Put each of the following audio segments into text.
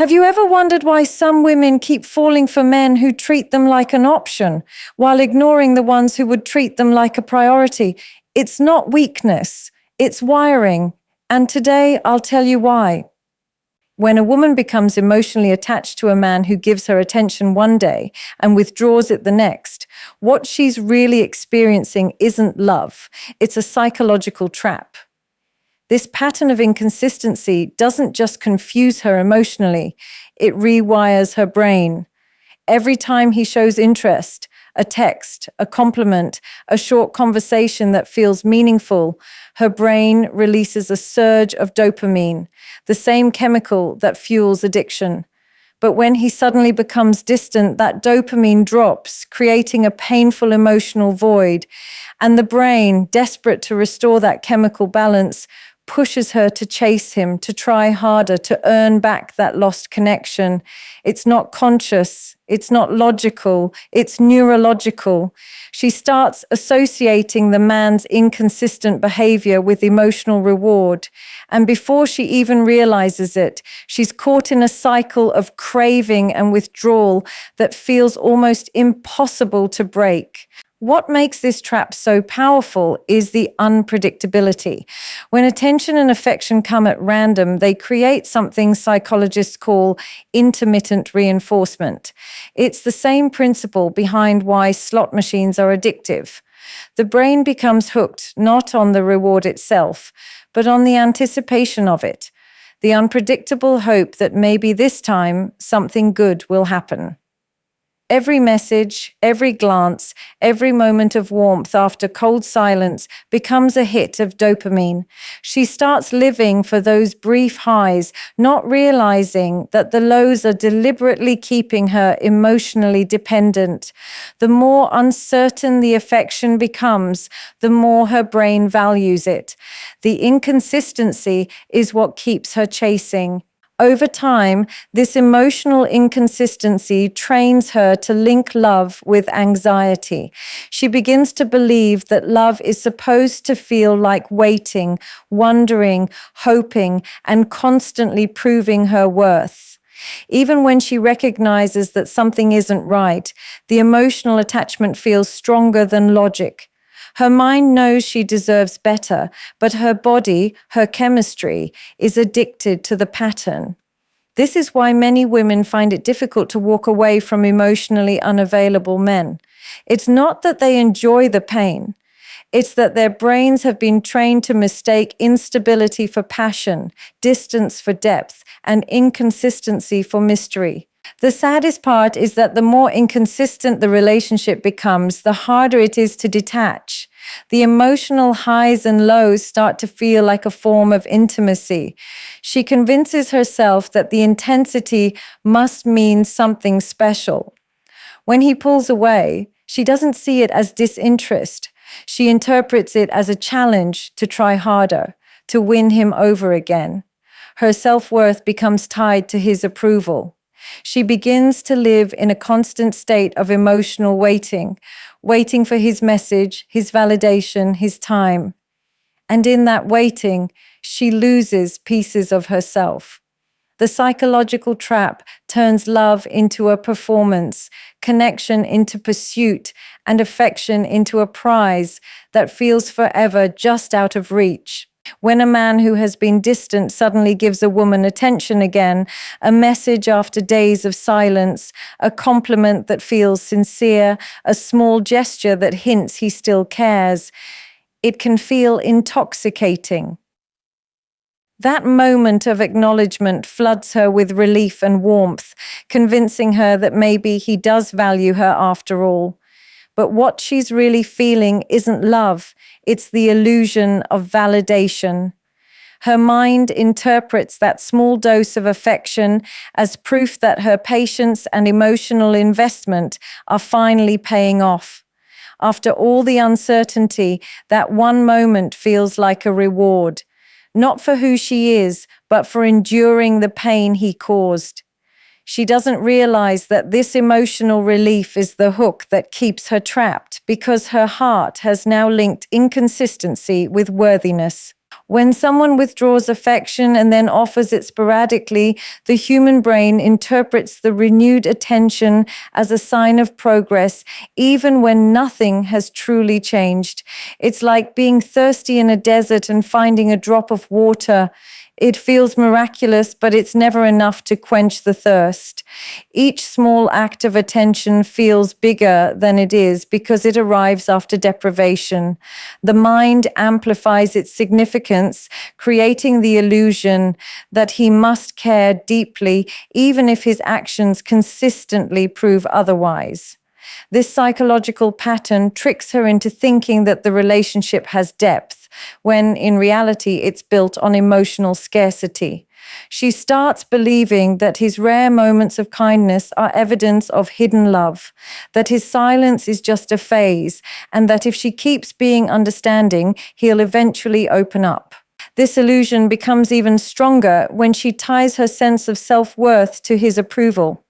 Have you ever wondered why some women keep falling for men who treat them like an option while ignoring the ones who would treat them like a priority? It's not weakness, it's wiring. And today I'll tell you why. When a woman becomes emotionally attached to a man who gives her attention one day and withdraws it the next, what she's really experiencing isn't love. It's a psychological trap. This pattern of inconsistency doesn't just confuse her emotionally, it rewires her brain. Every time he shows interest, a text, a compliment, a short conversation that feels meaningful, her brain releases a surge of dopamine, the same chemical that fuels addiction. But when he suddenly becomes distant, that dopamine drops, creating a painful emotional void. And the brain, desperate to restore that chemical balance, pushes her to chase him, to try harder, to earn back that lost connection. It's not conscious, it's not logical, it's neurological. She starts associating the man's inconsistent behavior with emotional reward. And before she even realizes it, she's caught in a cycle of craving and withdrawal that feels almost impossible to break. What makes this trap so powerful is the unpredictability. When attention and affection come at random, they create something psychologists call intermittent reinforcement. It's the same principle behind why slot machines are addictive. The brain becomes hooked not on the reward itself, but on the anticipation of it, the unpredictable hope that maybe this time something good will happen. Every message, every glance, every moment of warmth after cold silence becomes a hit of dopamine. She starts living for those brief highs, not realizing that the lows are deliberately keeping her emotionally dependent. The more uncertain the affection becomes, the more her brain values it. The inconsistency is what keeps her chasing. Over time, this emotional inconsistency trains her to link love with anxiety. She begins to believe that love is supposed to feel like waiting, wondering, hoping, and constantly proving her worth. Even when she recognizes that something isn't right, the emotional attachment feels stronger than logic. Her mind knows she deserves better, but her body, her chemistry, is addicted to the pattern. This is why many women find it difficult to walk away from emotionally unavailable men. It's not that they enjoy the pain. It's that their brains have been trained to mistake instability for passion, distance for depth, and inconsistency for mystery. The saddest part is that the more inconsistent the relationship becomes, the harder it is to detach. The emotional highs and lows start to feel like a form of intimacy. She convinces herself that the intensity must mean something special. When he pulls away, she doesn't see it as disinterest. She interprets it as a challenge to try harder, to win him over again. Her self-worth becomes tied to his approval. She begins to live in a constant state of emotional waiting for his message, his validation, his time. And in that waiting, she loses pieces of herself. The psychological trap turns love into a performance, connection into pursuit, and affection into a prize that feels forever just out of reach. When a man who has been distant suddenly gives a woman attention again, a message after days of silence, a compliment that feels sincere, a small gesture that hints he still cares, it can feel intoxicating. That moment of acknowledgement floods her with relief and warmth, convincing her that maybe he does value her after all. But what she's really feeling isn't love, it's the illusion of validation. Her mind interprets that small dose of affection as proof that her patience and emotional investment are finally paying off. After all the uncertainty, that one moment feels like a reward, not for who she is, but for enduring the pain he caused. She doesn't realize that this emotional relief is the hook that keeps her trapped because her heart has now linked inconsistency with worthiness. When someone withdraws affection and then offers it sporadically, the human brain interprets the renewed attention as a sign of progress, even when nothing has truly changed. It's like being thirsty in a desert and finding a drop of water. It feels miraculous, but it's never enough to quench the thirst. Each small act of attention feels bigger than it is because it arrives after deprivation. The mind amplifies its significance, creating the illusion that he must care deeply, even if his actions consistently prove otherwise. This psychological pattern tricks her into thinking that the relationship has depth, when in reality it's built on emotional scarcity. She starts believing that his rare moments of kindness are evidence of hidden love, that his silence is just a phase, and that if she keeps being understanding, he'll eventually open up. This illusion becomes even stronger when she ties her sense of self-worth to his approval.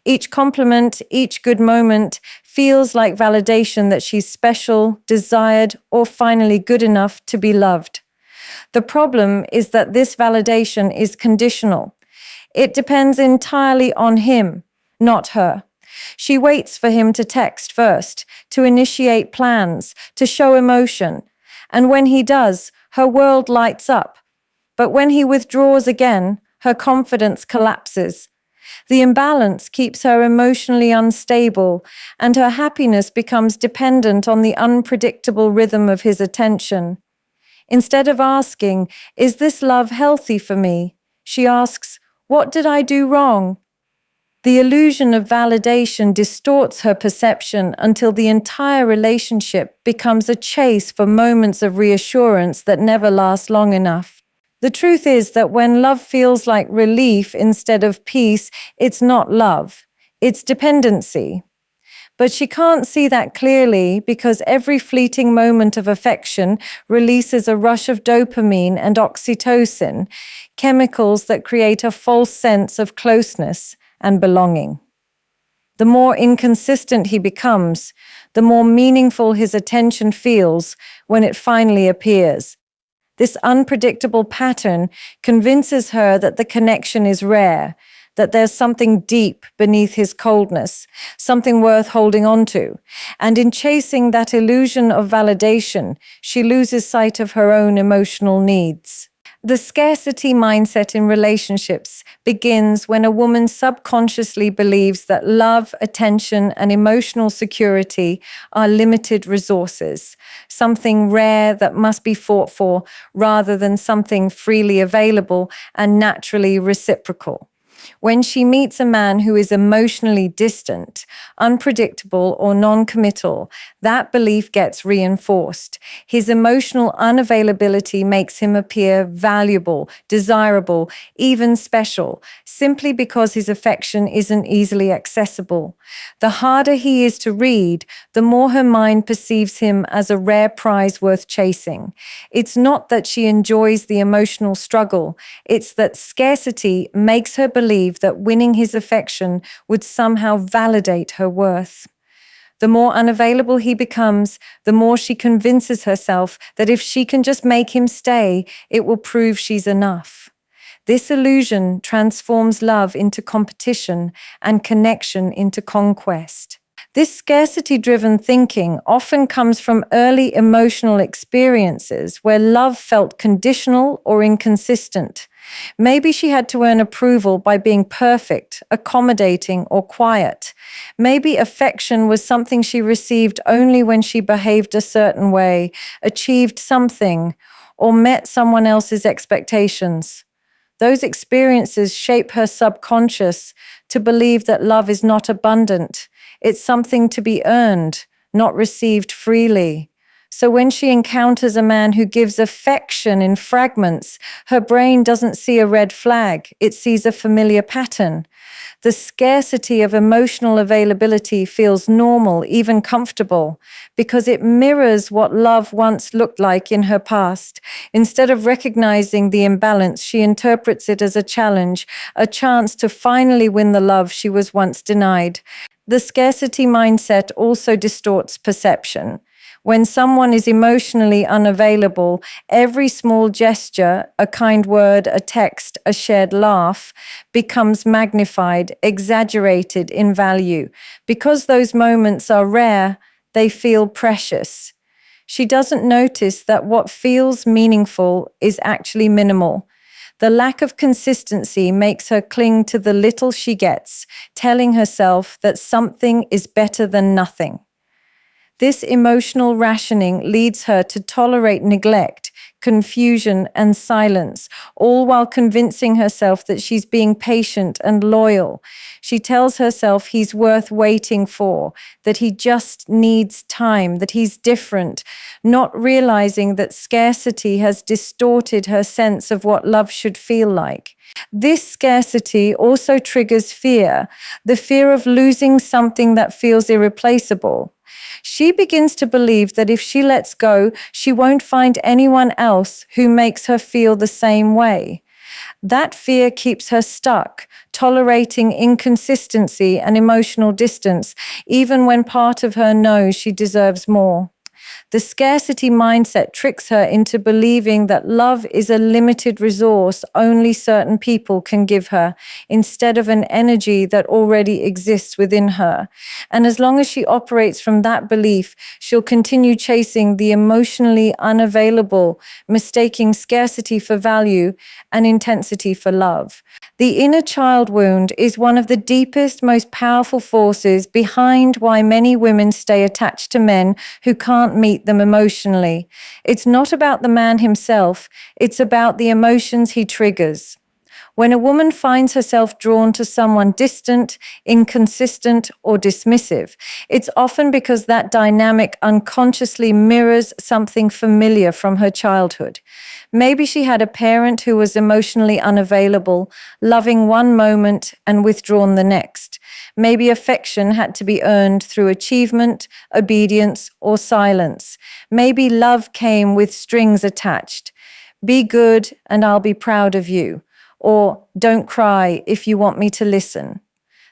Each compliment, each good moment feels like validation that she's special, desired, or finally good enough to be loved. The problem is that this validation is conditional. It depends entirely on him, not her. She waits for him to text first, to initiate plans, to show emotion. And when he does, her world lights up. But when he withdraws again, her confidence collapses. The imbalance keeps her emotionally unstable, and her happiness becomes dependent on the unpredictable rhythm of his attention. Instead of asking, "Is this love healthy for me?" she asks, "What did I do wrong?" The illusion of validation distorts her perception until the entire relationship becomes a chase for moments of reassurance that never last long enough. The truth is that when love feels like relief instead of peace, it's not love, it's dependency. But she can't see that clearly because every fleeting moment of affection releases a rush of dopamine and oxytocin, chemicals that create a false sense of closeness and belonging. The more inconsistent he becomes, the more meaningful his attention feels when it finally appears. This unpredictable pattern convinces her that the connection is rare, that there's something deep beneath his coldness, something worth holding on to. And in chasing that illusion of validation, she loses sight of her own emotional needs. The scarcity mindset in relationships begins when a woman subconsciously believes that love, attention, and emotional security are limited resources, something rare that must be fought for rather than something freely available and naturally reciprocal. When she meets a man who is emotionally distant, unpredictable, or non-committal, that belief gets reinforced. His emotional unavailability makes him appear valuable, desirable, even special, simply because his affection isn't easily accessible. The harder he is to read, the more her mind perceives him as a rare prize worth chasing. It's not that she enjoys the emotional struggle, it's that scarcity makes her believe that winning his affection would somehow validate her worth. The more unavailable he becomes, the more she convinces herself that if she can just make him stay, it will prove she's enough. This illusion transforms love into competition and connection into conquest. This scarcity-driven thinking often comes from early emotional experiences where love felt conditional or inconsistent. Maybe she had to earn approval by being perfect, accommodating, or quiet. Maybe affection was something she received only when she behaved a certain way, achieved something, or met someone else's expectations. Those experiences shape her subconscious to believe that love is not abundant. It's something to be earned, not received freely. So when she encounters a man who gives affection in fragments, her brain doesn't see a red flag, it sees a familiar pattern. The scarcity of emotional availability feels normal, even comfortable, because it mirrors what love once looked like in her past. Instead of recognizing the imbalance, she interprets it as a challenge, a chance to finally win the love she was once denied. The scarcity mindset also distorts perception. When someone is emotionally unavailable, every small gesture, a kind word, a text, a shared laugh, becomes magnified, exaggerated in value. Because those moments are rare, they feel precious. She doesn't notice that what feels meaningful is actually minimal. The lack of consistency makes her cling to the little she gets, telling herself that something is better than nothing. This emotional rationing leads her to tolerate neglect, confusion, and silence, all while convincing herself that she's being patient and loyal. She tells herself he's worth waiting for, that he just needs time, that he's different, not realizing that scarcity has distorted her sense of what love should feel like. This scarcity also triggers fear, the fear of losing something that feels irreplaceable. She begins to believe that if she lets go, she won't find anyone else who makes her feel the same way. That fear keeps her stuck, tolerating inconsistency and emotional distance, even when part of her knows she deserves more. The scarcity mindset tricks her into believing that love is a limited resource only certain people can give her, instead of an energy that already exists within her. And as long as she operates from that belief, she'll continue chasing the emotionally unavailable, mistaking scarcity for value and intensity for love. The inner child wound is one of the deepest, most powerful forces behind why many women stay attached to men who can't meet them emotionally. It's not about the man himself, it's about the emotions he triggers. When a woman finds herself drawn to someone distant, inconsistent, or dismissive, it's often because that dynamic unconsciously mirrors something familiar from her childhood. Maybe she had a parent who was emotionally unavailable, loving one moment and withdrawn the next. Maybe affection had to be earned through achievement, obedience, or silence. Maybe love came with strings attached. Be good and I'll be proud of you. Or don't cry if you want me to listen.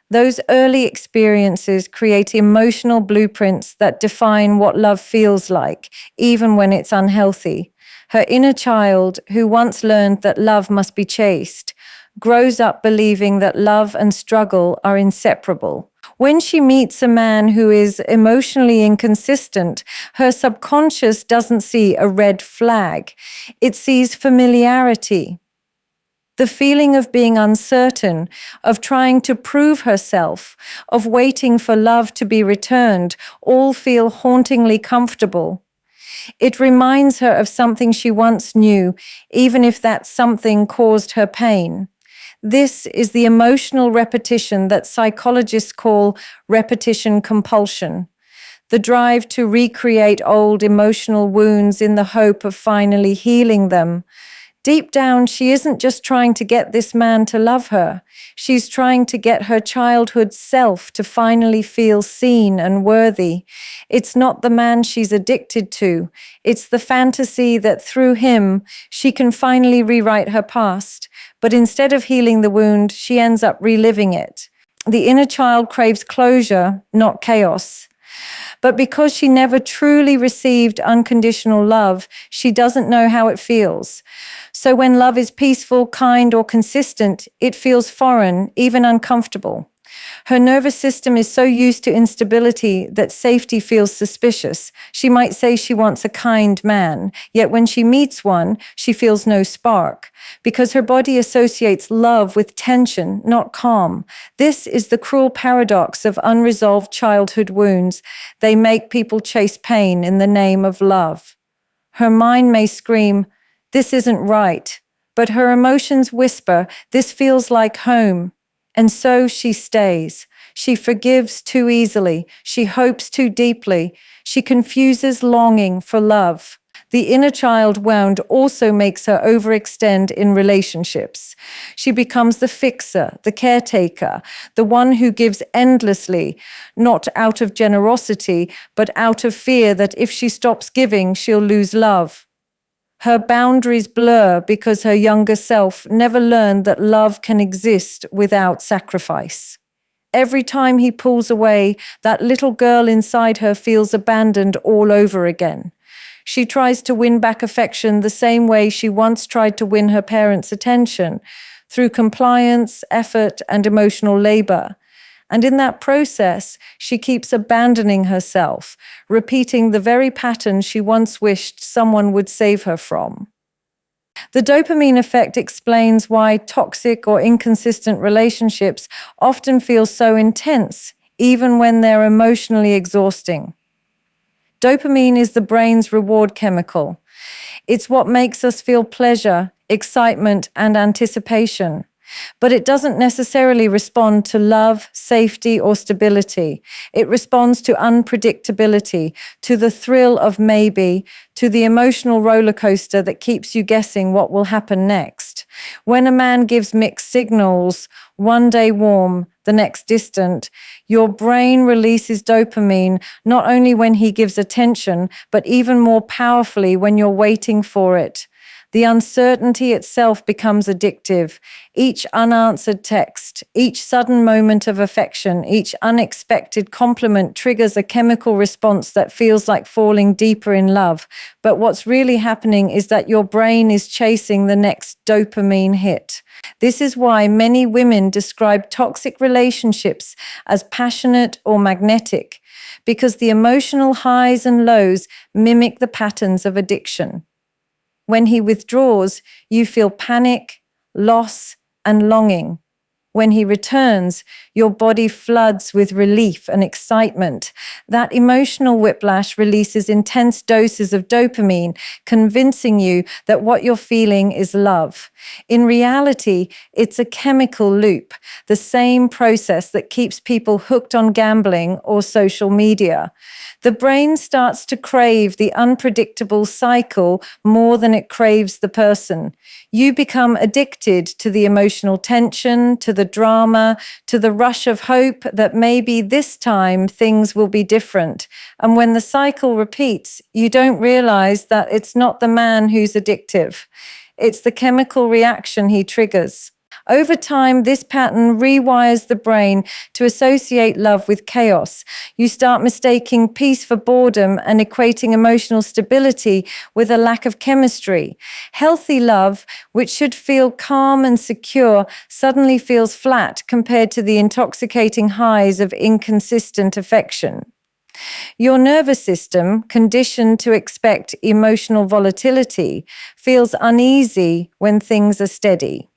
Those early experiences create emotional blueprints that define what love feels like, even when it's unhealthy. Her inner child, who once learned that love must be chased, grows up believing that love and struggle are inseparable. When she meets a man who is emotionally inconsistent, her subconscious doesn't see a red flag. It sees familiarity. The feeling of being uncertain, of trying to prove herself, of waiting for love to be returned, all feel hauntingly comfortable. It reminds her of something she once knew, even if that something caused her pain. This is the emotional repetition that psychologists call repetition compulsion. The drive to recreate old emotional wounds in the hope of finally healing them. Deep down, she isn't just trying to get this man to love her. She's trying to get her childhood self to finally feel seen and worthy. It's not the man she's addicted to. It's the fantasy that through him, she can finally rewrite her past. But instead of healing the wound, she ends up reliving it. The inner child craves closure, not chaos. But because she never truly received unconditional love, she doesn't know how it feels. So when love is peaceful, kind, or consistent, it feels foreign, even uncomfortable. Her nervous system is so used to instability that safety feels suspicious. She might say she wants a kind man, yet when she meets one, she feels no spark, because her body associates love with tension, not calm. This is the cruel paradox of unresolved childhood wounds. They make people chase pain in the name of love. Her mind may scream, "This isn't right," but her emotions whisper, "This feels like home." And so she stays. She forgives too easily. She hopes too deeply. She confuses longing for love. The inner child wound also makes her overextend in relationships. She becomes the fixer, the caretaker, the one who gives endlessly, not out of generosity, but out of fear that if she stops giving, she'll lose love. Her boundaries blur because her younger self never learned that love can exist without sacrifice. Every time he pulls away, that little girl inside her feels abandoned all over again. She tries to win back affection the same way she once tried to win her parents' attention, through compliance, effort, and emotional labor. And in that process, she keeps abandoning herself, repeating the very pattern she once wished someone would save her from. The dopamine effect explains why toxic or inconsistent relationships often feel so intense, even when they're emotionally exhausting. Dopamine is the brain's reward chemical. It's what makes us feel pleasure, excitement, and anticipation. But it doesn't necessarily respond to love, safety, or stability. It responds to unpredictability, to the thrill of maybe, to the emotional roller coaster that keeps you guessing what will happen next. When a man gives mixed signals, one day warm, the next distant, your brain releases dopamine not only when he gives attention, but even more powerfully when you're waiting for it. The uncertainty itself becomes addictive. Each unanswered text, each sudden moment of affection, each unexpected compliment triggers a chemical response that feels like falling deeper in love. But what's really happening is that your brain is chasing the next dopamine hit. This is why many women describe toxic relationships as passionate or magnetic, because the emotional highs and lows mimic the patterns of addiction. When he withdraws, you feel panic, loss, and longing. When he returns, your body floods with relief and excitement. That emotional whiplash releases intense doses of dopamine, convincing you that what you're feeling is love. In reality, it's a chemical loop, the same process that keeps people hooked on gambling or social media. The brain starts to crave the unpredictable cycle more than it craves the person. You become addicted to the emotional tension, to the drama, to the rush of hope that maybe this time things will be different. And when the cycle repeats, you don't realize that it's not the man who's addictive. It's the chemical reaction he triggers. Over time, this pattern rewires the brain to associate love with chaos. You start mistaking peace for boredom and equating emotional stability with a lack of chemistry. Healthy love, which should feel calm and secure, suddenly feels flat compared to the intoxicating highs of inconsistent affection. Your nervous system, conditioned to expect emotional volatility, feels uneasy when things are steady.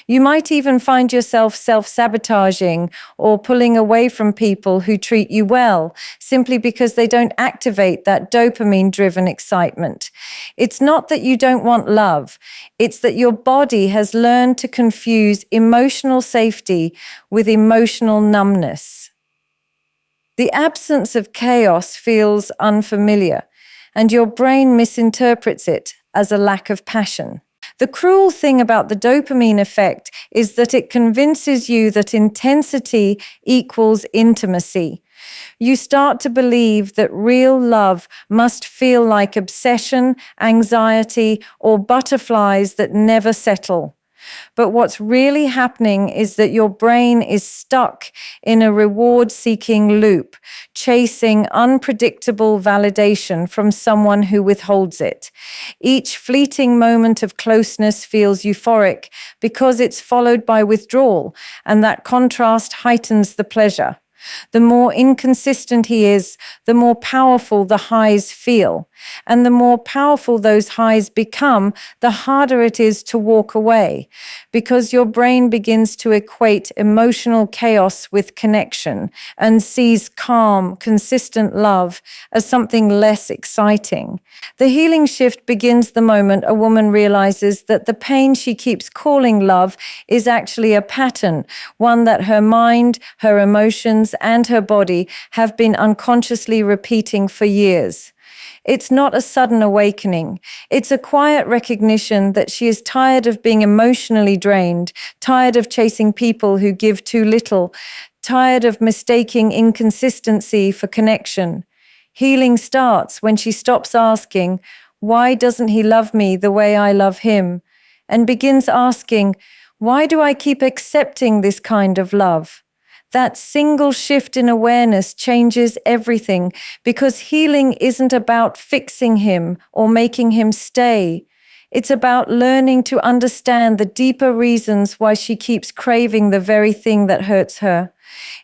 You might even find yourself self-sabotaging or pulling away from people who treat you well, simply because they don't activate that dopamine-driven excitement. It's not that you don't want love. It's that your body has learned to confuse emotional safety with emotional numbness. The absence of chaos feels unfamiliar, and your brain misinterprets it as a lack of passion. The cruel thing about the dopamine effect is that it convinces you that intensity equals intimacy. You start to believe that real love must feel like obsession, anxiety, or butterflies that never settle. But what's really happening is that your brain is stuck in a reward-seeking loop, chasing unpredictable validation from someone who withholds it. Each fleeting moment of closeness feels euphoric because it's followed by withdrawal, and that contrast heightens the pleasure. The more inconsistent he is, the more powerful the highs feel. And the more powerful those highs become, the harder it is to walk away, because your brain begins to equate emotional chaos with connection and sees calm, consistent love as something less exciting. The healing shift begins the moment a woman realizes that the pain she keeps calling love is actually a pattern, one that her mind, her emotions, and her body have been unconsciously repeating for years. It's not a sudden awakening. It's a quiet recognition that she is tired of being emotionally drained, tired of chasing people who give too little, tired of mistaking inconsistency for connection. Healing starts when she stops asking, "Why doesn't he love me the way I love him?" and begins asking, "Why do I keep accepting this kind of love?" That single shift in awareness changes everything because healing isn't about fixing him or making him stay. It's about learning to understand the deeper reasons why she keeps craving the very thing that hurts her.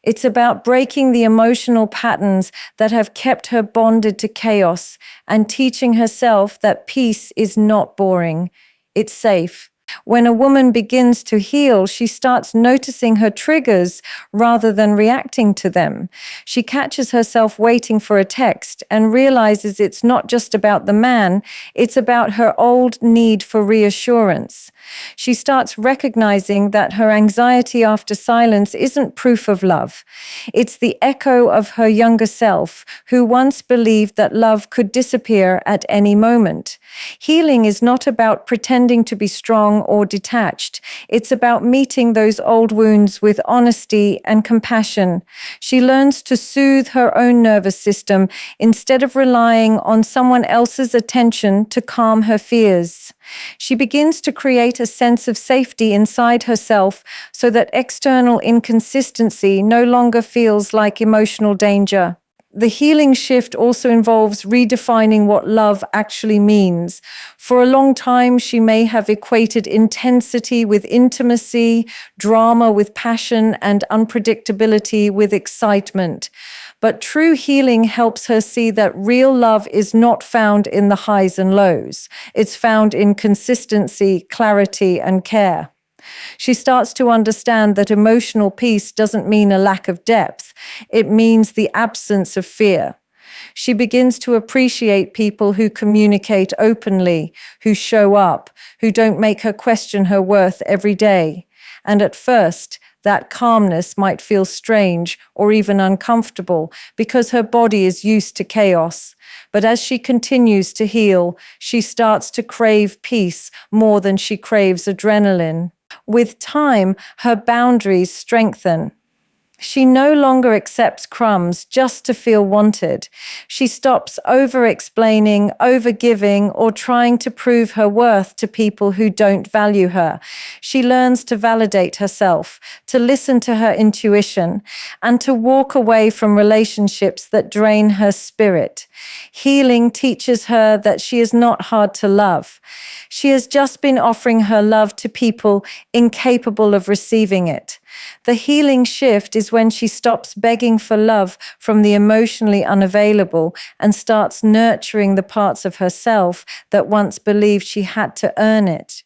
It's about breaking the emotional patterns that have kept her bonded to chaos and teaching herself that peace is not boring. It's safe. When a woman begins to heal, she starts noticing her triggers rather than reacting to them. She catches herself waiting for a text and realizes it's not just about the man, it's about her old need for reassurance. She starts recognizing that her anxiety after silence isn't proof of love. It's the echo of her younger self, who once believed that love could disappear at any moment. Healing is not about pretending to be strong or detached. It's about meeting those old wounds with honesty and compassion. She learns to soothe her own nervous system instead of relying on someone else's attention to calm her fears. She begins to create a sense of safety inside herself so that external inconsistency no longer feels like emotional danger. The healing shift also involves redefining what love actually means. For a long time, she may have equated intensity with intimacy, drama with passion, and unpredictability with excitement. But true healing helps her see that real love is not found in the highs and lows. It's found in consistency, clarity, and care. She starts to understand that emotional peace doesn't mean a lack of depth. It means the absence of fear. She begins to appreciate people who communicate openly, who show up, who don't make her question her worth every day. And at first, that calmness might feel strange or even uncomfortable because her body is used to chaos. But as she continues to heal, she starts to crave peace more than she craves adrenaline. With time, her boundaries strengthen. She no longer accepts crumbs just to feel wanted. She stops over-explaining, over-giving, or trying to prove her worth to people who don't value her. She learns to validate herself, to listen to her intuition, and to walk away from relationships that drain her spirit. Healing teaches her that she is not hard to love. She has just been offering her love to people incapable of receiving it. The healing shift is when she stops begging for love from the emotionally unavailable and starts nurturing the parts of herself that once believed she had to earn it.